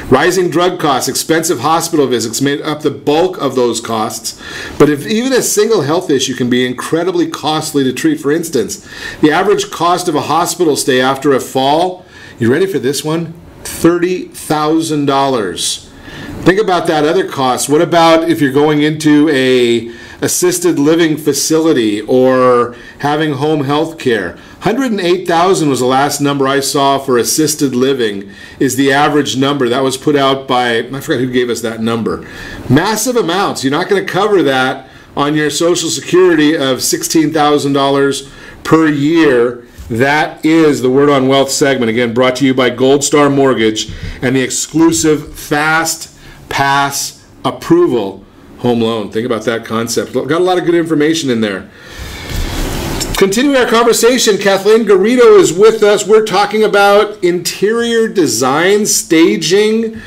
S2: Rising drug costs, expensive hospital visits made up the bulk of those costs. But if even a single health issue can be incredibly costly to treat, for instance, the average cost of a hospital stay after a fall, you ready for this one? $30,000. Think about that other cost. What about if you're going into a assisted living facility or having home health care? $108,000 was the last number I saw for assisted living, is the average number. That was put out by, I forgot who gave us that number. Massive amounts. You're not going to cover that on your Social Security of $16,000 per year. That is the Word on Wealth segment, again, brought to you by Gold Star Mortgage and the exclusive Fast Pass approval home loan. Think about that concept. Got a lot of good information in there. Continuing our conversation, Kathleen Garito is with us. We're talking about interior design, staging,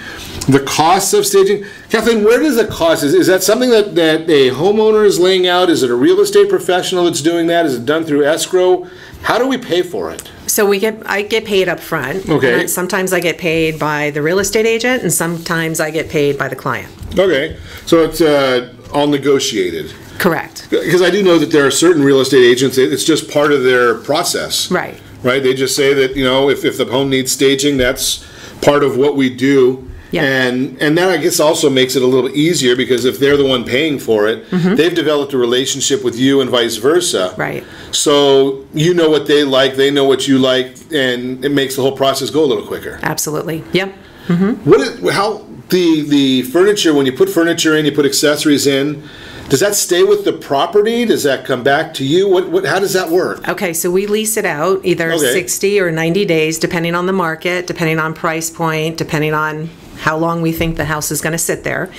S2: the costs of staging. Kathleen, where does the cost? Is that something that a homeowner is laying out? Is it a real estate professional that's doing that? Is it done through escrow? How do we pay for it?
S9: So I get paid up front.
S2: Okay.
S9: And sometimes I get paid by the real estate agent, and sometimes I get paid by the client.
S2: Okay. So it's all negotiated.
S9: Correct.
S2: Because I do know that there are certain real estate agents, it's just part of their process.
S9: Right.
S2: Right? They just say that, if the home needs staging, that's part of what we do.
S9: Yeah.
S2: And that, I guess, also makes it a little bit easier because if they're the one paying for it, they've developed a relationship with you and vice versa.
S9: Right.
S2: So you know what they like, they know what you like, and it makes the whole process go a little quicker.
S9: Absolutely. Yep.
S2: How the furniture, when you put furniture in, you put accessories in, does that stay with the property? Does that come back to you? How does that work?
S9: Okay, so we lease it out either 60 or 90 days, depending on the market, depending on price point, depending on how long we think the house is going to sit there.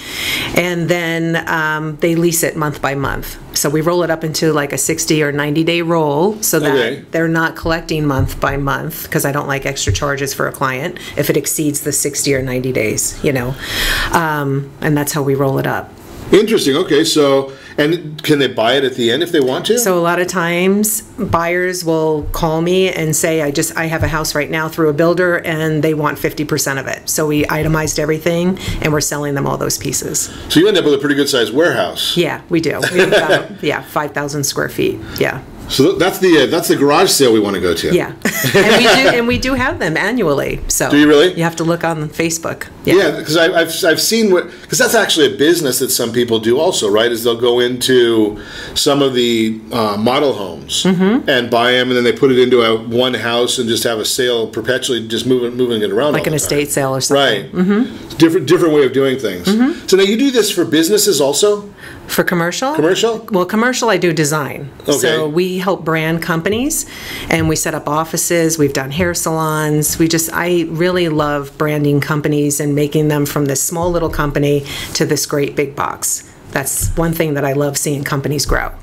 S9: And then they lease it month by month. So we roll it up into like a 60 or 90-day roll so that they're not collecting month by month, because I don't like extra charges for a client if it exceeds the 60 or 90 days, and that's how we roll it up.
S2: Interesting. Okay, so, and can they buy it at the end if they want to?
S9: So a lot of times buyers will call me and say, I have a house right now through a builder and they want 50% of it. So we itemized everything and we're selling them all those pieces.
S2: So you end up with a pretty good sized warehouse.
S9: Yeah, we do. We have about, 5,000 square feet. Yeah.
S2: So that's the garage sale we want to go to.
S9: Yeah, and we do have them annually. So
S2: do you really?
S9: You have to look on Facebook.
S2: Yeah, because I've seen because that's actually a business that some people do also, right? Is they'll go into some of the model homes and buy them, and then they put it into one house and just have a sale perpetually, just moving it around,
S9: like an estate sale or something.
S2: Right. Different way of doing things. So now you do this for businesses also.
S9: For commercial?
S2: Commercial?
S9: Well, commercial I do design.
S2: Okay.
S9: So we help brand companies and we set up offices. We've done hair salons. I really love branding companies and making them from this small little company to this great big box. That's one thing that I love seeing companies grow.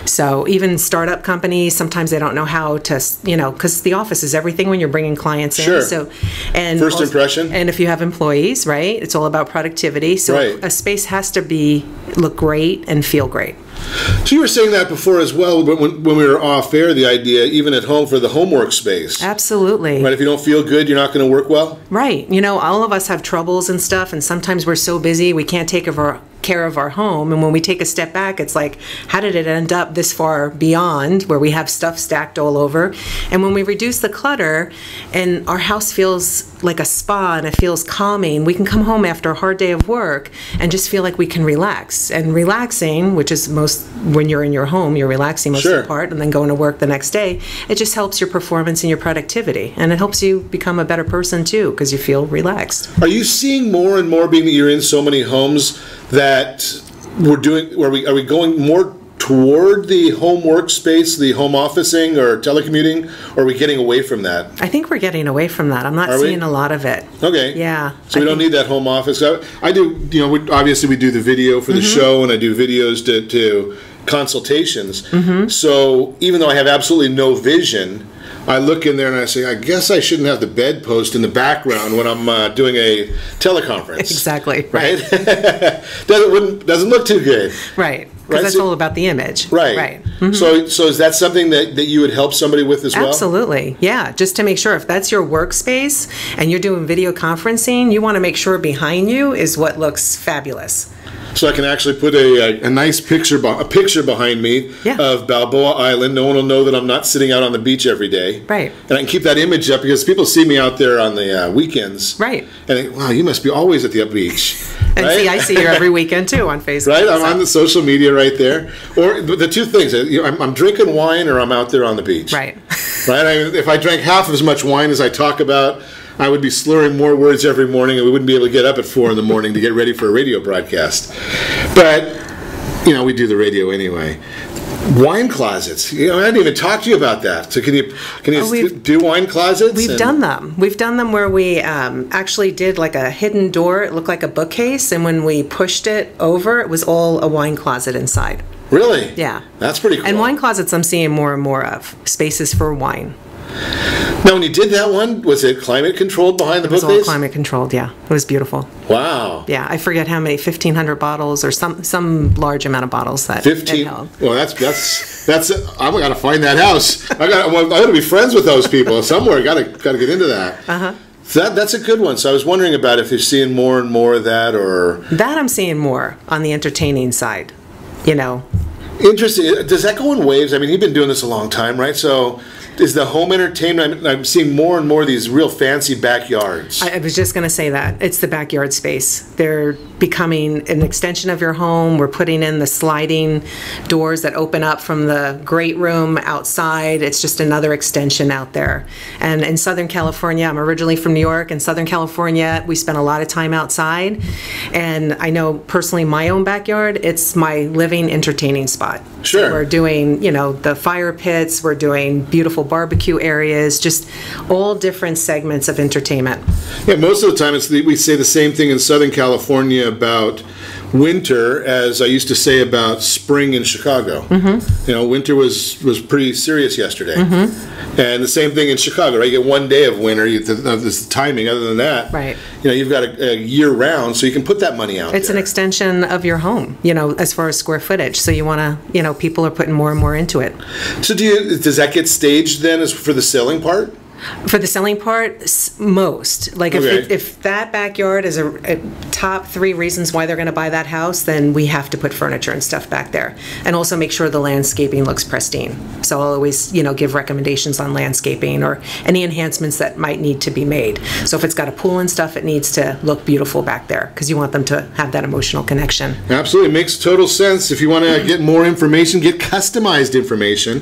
S9: So even startup companies, sometimes they don't know how to, because the office is everything when you're bringing clients in.
S2: Sure.
S9: So, and
S2: first impression.
S9: And if you have employees, right, it's all about productivity. So a space has to look great and feel great.
S2: So you were saying that before as well, when we were off air, the idea, even at home, for the homework space.
S9: Absolutely.
S2: Right, if you don't feel good, you're not going to work well?
S9: Right. All of us have troubles and stuff, and sometimes we're so busy we can't take care of our home, and when we take a step back, it's like, how did it end up this far beyond where we have stuff stacked all over? And when we reduce the clutter and our house feels like a spa and it feels calming, we can come home after a hard day of work and just feel like we can relax. And relaxing, which is when you're in your home, you're relaxing most of the part, and then going to work the next day, it just helps your performance and your productivity, and it helps you become a better person too, because you feel relaxed.
S2: Are you seeing more and more, being that you're in so many homes, that are we going more toward the home workspace, the home officing or telecommuting, or are we getting away from that?
S9: I think we're getting away from that. I'm not seeing a lot of it.
S2: Okay.
S9: Yeah.
S2: So we don't need that home office. I do, obviously we do the video for the show, and I do videos to consultations. So even though I have absolutely no vision, I look in there and I say, I guess I shouldn't have the bedpost in the background when I'm doing a teleconference.
S9: Exactly.
S2: Right? doesn't look too good.
S9: Right. Because that's all about the image.
S2: Right.
S9: Right.
S2: So is that something that you would help somebody with as well?
S9: Absolutely. Yeah. Just to make sure, if that's your workspace and you're doing video conferencing, you want to make sure behind you is what looks fabulous.
S2: So I can actually put a nice picture behind me of Balboa Island. No one will know that I'm not sitting out on the beach every day.
S9: Right.
S2: And I can keep that image up because people see me out there on the weekends.
S9: Right.
S2: And they, wow, you must be always at the beach.
S9: And
S2: right?
S9: I see you every weekend too on Facebook.
S2: Right. I'm on the social media right there. Or the two things, I'm drinking wine or I'm out there on the beach.
S9: Right.
S2: Right. If I drank half as much wine as I talk about, I would be slurring more words every morning, and we wouldn't be able to get up at 4 in the morning to get ready for a radio broadcast. But, we do the radio anyway. Wine closets. I didn't even talk to you about that. So can you do wine closets?
S9: We've done them. We've done them where we actually did like a hidden door. It looked like a bookcase, and when we pushed it over, it was all a wine closet inside.
S2: Really?
S9: Yeah.
S2: That's pretty cool.
S9: And wine closets I'm seeing more and more of. Spaces for wine.
S2: Now, when you did that one, was it climate controlled behind the bookcase?
S9: It was all climate controlled, yeah. It was beautiful.
S2: Wow.
S9: Yeah, I forget how many, 1,500 bottles or some large amount of bottles that
S2: 15.
S9: it held.
S2: Well, that's I've got to find that house. I got to be friends with those people somewhere. Got to get into that. That's a good one. So I was wondering about if you're seeing more and more of that, or...
S9: That I'm seeing more on the entertaining side,
S2: Interesting. Does that go in waves? I mean, you've been doing this a long time, right? So is the home entertainment, I'm seeing more and more of these real fancy backyards.
S9: I was just going to say that. It's the backyard space. They're becoming an extension of your home. We're putting in the sliding doors that open up from the great room outside. It's just another extension out there. And in Southern California, I'm originally from New York. In Southern California, we spend a lot of time outside. And I know personally my own backyard, it's my living entertaining spot.
S2: Sure.
S9: So we're doing, the fire pits. We're doing beautiful barbecue areas, just all different segments of entertainment.
S2: Yeah, most of the time we say the same thing in Southern California about winter as I used to say about spring in Chicago. Mm-hmm. Winter was pretty serious yesterday. Mm-hmm. And the same thing in Chicago, right? You get one day of winter, this timing. Other than that,
S9: right.
S2: You've got a year round, so you can put that money out
S9: It's
S2: there.
S9: An extension of your home, as far as square footage. So you want to, people are putting more and more into it.
S2: So does that get staged then as for the selling part?
S9: For the selling part, most. Like
S2: Okay.
S9: if that backyard is a top 3 reasons why they're going to buy that house, then we have to put furniture and stuff back there. And also make sure the landscaping looks pristine. So I'll always, give recommendations on landscaping or any enhancements that might need to be made. So if it's got a pool and stuff, it needs to look beautiful back there because you want them to have that emotional connection.
S2: Absolutely. It makes total sense. If you want to get more information, get customized information,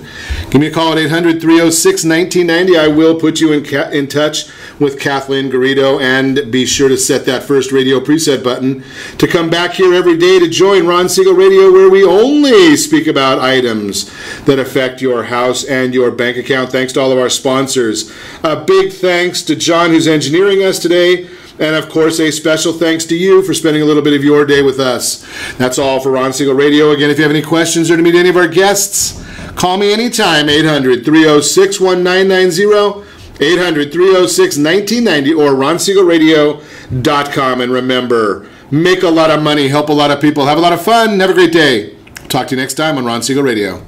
S2: give me a call at 800-306-1990. I will put you in touch with Kathleen Garito, and be sure to set that first radio preset button to come back here every day to join Ron Siegel Radio, where we only speak about items that affect your house and your bank account. Thanks to all of our sponsors. A big thanks to John, who's engineering us today. And, of course, a special thanks to you for spending a little bit of your day with us. That's all for Ron Siegel Radio. Again, if you have any questions or to meet any of our guests, call me anytime, 800-306-1990. 800-306-1990 or RonSiegelRadio.com. And remember, make a lot of money, help a lot of people, have a lot of fun, have a great day. Talk to you next time on Ron Siegel Radio.